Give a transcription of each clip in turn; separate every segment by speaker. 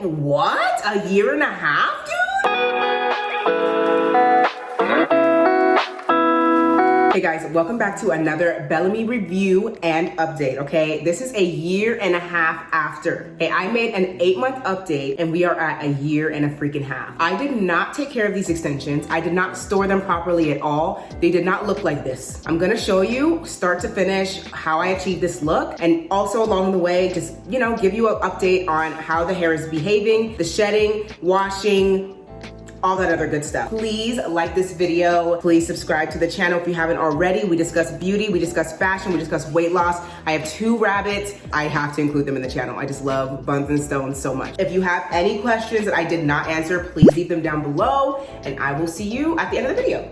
Speaker 1: What? A year and a half, dude? Hey guys, welcome back to another Bellami review and update, okay? This is a year and a half after. Okay, I made an 8-month update and we are at a year and a freaking half. I did not take care of these extensions. I did not store them properly at all. They did not look like this. I'm gonna show you start to finish how I achieved this look, and also along the way, just, you know, give you an update on how the hair is behaving, the shedding, washing, all that other good stuff. Please like this video. Please subscribe to the channel if you haven't already. We discuss beauty, we discuss fashion, we discuss weight loss. I have 2 rabbits. I have to include them in the channel. I just love buns and stones so much. If you have any questions that I did not answer, please leave them down below and I will see you at the end of the video.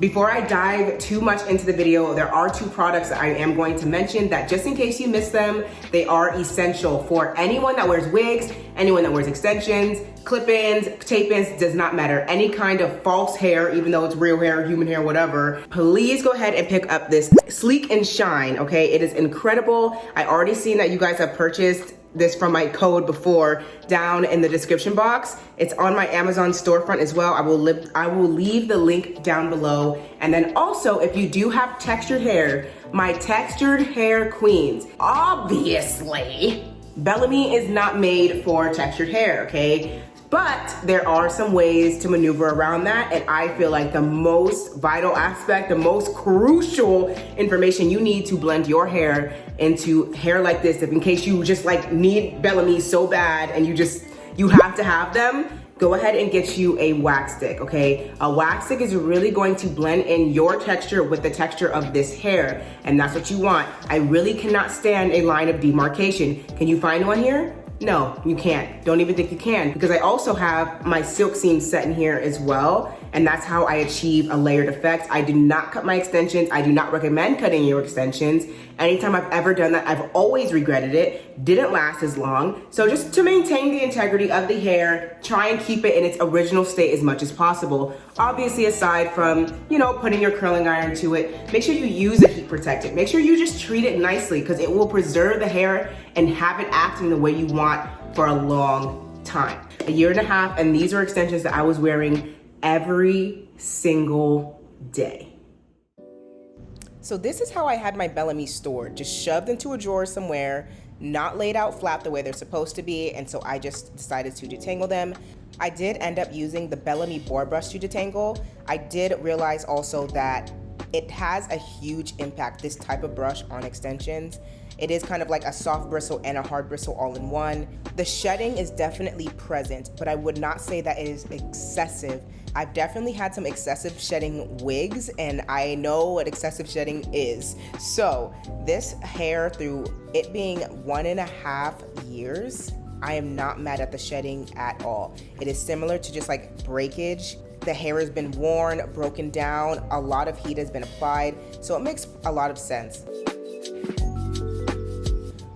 Speaker 1: Before I dive too much into the video, there are 2 products that I am going to mention that, just in case you missed them, they are essential for anyone that wears wigs, anyone that wears extensions, clip-ins, tape-ins, does not matter. Any kind of false hair, even though it's real hair, human hair, whatever, please go ahead and pick up this Sleek&Shine, okay? It is incredible. I already seen that you guys have purchased this from my code before down in the description box. It's on my Amazon storefront as well. I will leave the link down below. And then also, if you do have textured hair, my textured hair queens, obviously, Bellami is not made for textured hair, okay? But there are some ways to maneuver around that, and I feel like the most vital aspect, the most crucial information you need to blend your hair into hair like this, if in case you just like need Bellami so bad and you have to have them, go ahead and get you a wax stick, okay? A wax stick is really going to blend in your texture with the texture of this hair, and that's what you want. I really cannot stand a line of demarcation. Can you find one here? No, you can't. Don't even think you can, because I also have my silk seam set in here as well, and that's how I achieve a layered effect. I do not cut my extensions. I do not recommend cutting your extensions. Anytime I've ever done that, I've always regretted it. Didn't last as long. So just to maintain the integrity of the hair, try and keep it in its original state as much as possible. Obviously, aside from, you know, putting your curling iron to it, make sure you use a heat protectant. Make sure you just treat it nicely, because it will preserve the hair and have it acting the way you want for a long time. A year and a half, and these are extensions that I was wearing every single day. So this is how I had my Bellami stored, just shoved into a drawer somewhere, not laid out flat the way they're supposed to be, and so I just decided to detangle them. I did end up using the Bellami board brush to detangle. I did realize also that it has a huge impact, this type of brush, on extensions. It is kind of like a soft bristle and a hard bristle all in one. The shedding is definitely present, but I would not say that it is excessive. I've definitely had some excessive shedding wigs, and I know what excessive shedding is. So this hair, through it being 1.5 years, I am not mad at the shedding at all. It is similar to just like breakage. The hair has been worn, broken down, a lot of heat has been applied, so it makes a lot of sense.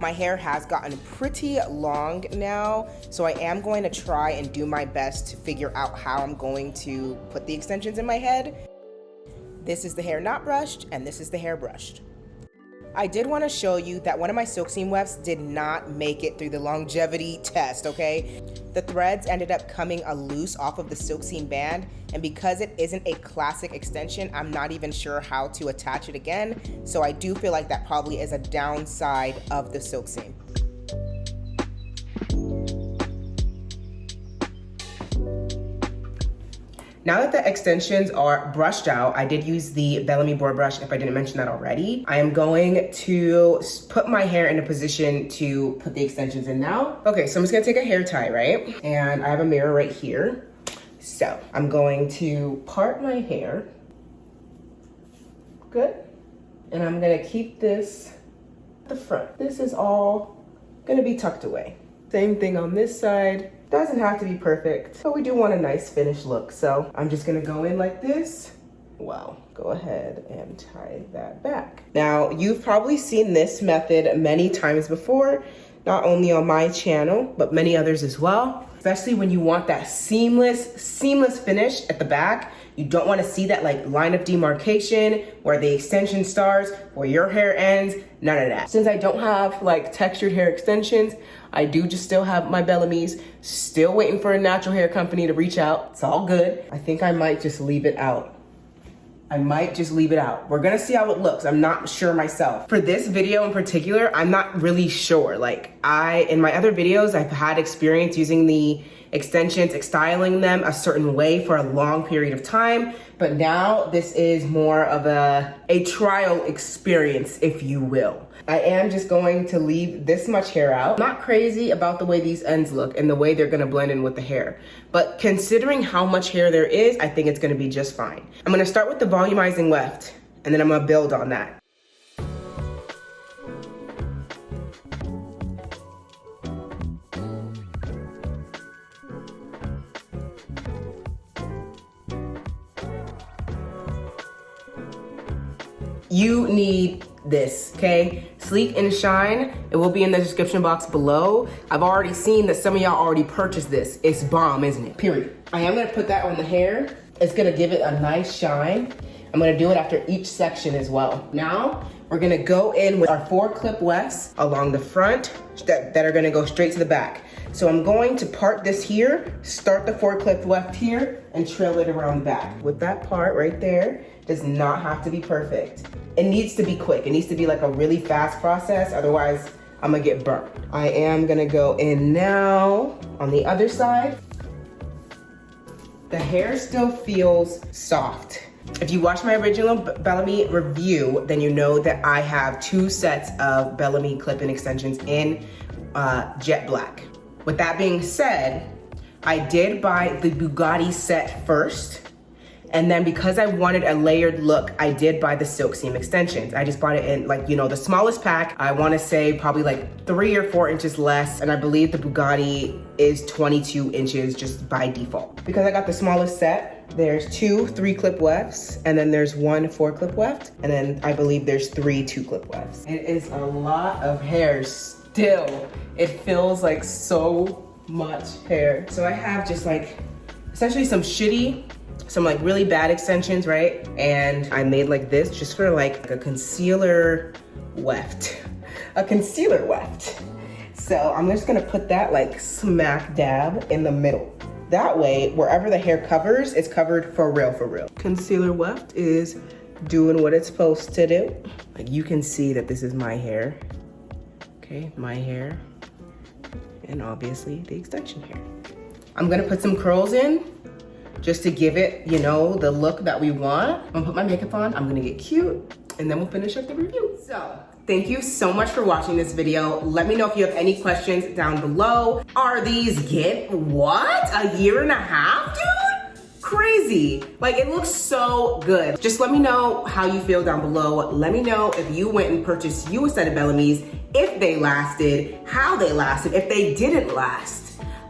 Speaker 1: My hair has gotten pretty long now, so I am going to try and do my best to figure out how I'm going to put the extensions in my head. This is the hair not brushed, and this is the hair brushed. I did want to show you that one of my silk seam wefts did not make it through the longevity test, okay? The threads ended up coming loose off of the silk seam band, and because it isn't a classic extension, I'm not even sure how to attach it again, so I do feel like that probably is a downside of the silk seam. Now that the extensions are brushed out, I did use the Bellami board brush, if I didn't mention that already. I am going to put my hair in a position to put the extensions in now. Okay, so I'm just gonna take a hair tie, right? And I have a mirror right here. So I'm going to part my hair. Good. And I'm gonna keep this at the front. This is all gonna be tucked away. Same thing on this side. Doesn't have to be perfect, but we do want a nice finished look. So I'm just gonna go in like this. Wow, go ahead and tie that back. Now, you've probably seen this method many times before, not only on my channel, but many others as well. Especially when you want that seamless finish at the back. You don't want to see that like line of demarcation where the extension starts, where your hair ends, none of that. Since I don't have like textured hair extensions, I do just still have my Bellamis, still waiting for a natural hair company to reach out. It's all good. I think I might just leave it out. We're gonna see how it looks. I'm not sure myself. For this video in particular, I'm not really sure. Like in my other videos, I've had experience using the extensions, styling them a certain way for a long period of time. But now this is more of a trial experience, if you will. I am just going to leave this much hair out. I'm not crazy about the way these ends look and the way they're gonna blend in with the hair. But considering how much hair there is, I think it's gonna be just fine. I'm gonna start with the volumizing weft, and then I'm gonna build on that. You need this, okay? Sleek&Shine, it will be in the description box below. I've already seen that some of y'all already purchased this. It's bomb, isn't it? Period. I am gonna put that on the hair. It's gonna give it a nice shine. I'm gonna do it after each section as well. Now, we're gonna go in with our 4 clip wefts along the front that are gonna go straight to the back. So I'm going to part this here, start the 4 clip weft here, and trail it around the back. With that part right there, does not have to be perfect. It needs to be quick. It needs to be like a really fast process, otherwise I'm gonna get burnt. I am gonna go in now on the other side. The hair still feels soft. If you watch my original Bellami review, then you know that I have 2 sets of Bellami clip-in extensions in jet black. With that being said, I did buy the Bugatti set first. And then because I wanted a layered look, I did buy the silk seam extensions. I just bought it in like, you know, the smallest pack. I wanna say probably like 3 or 4 inches less. And I believe the Bugatti is 22 inches just by default. Because I got the smallest set, there's 2 3-clip wefts, and then there's 1 4-clip weft. And then I believe there's 3 2-clip wefts. It is a lot of hair still. It feels like so much hair. So I have just like, essentially some like really bad extensions, right? And I made like this just for like a concealer weft. A concealer weft. So I'm just gonna put that like smack dab in the middle. That way, wherever the hair covers, it's covered for real, for real. Concealer weft is doing what it's supposed to do. Like you can see that this is my hair. Okay, my hair. And obviously the extension hair. I'm gonna put some curls in, just to give it, you know, the look that we want. I'm gonna put my makeup on, I'm gonna get cute, and then we'll finish up the review. So, thank you so much for watching this video. Let me know if you have any questions down below. Are these what? A 1.5 years, dude? Crazy. Like, it looks so good. Just let me know how you feel down below. Let me know if you went and purchased you a set of Bellamis, if they lasted, how they lasted, if they didn't last.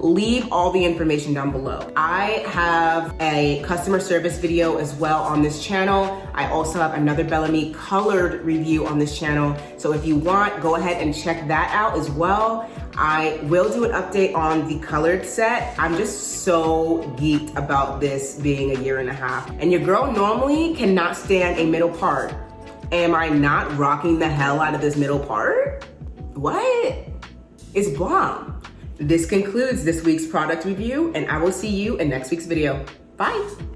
Speaker 1: Leave all the information down below. I have a customer service video as well on this channel. I also have another Bellami colored review on this channel. So if you want, go ahead and check that out as well. I will do an update on the colored set. I'm just so geeked about this being a 1.5 years. And your girl normally cannot stand a middle part. Am I not rocking the hell out of this middle part? What? It's bomb. This concludes this week's product review, and I will see you in next week's video. Bye.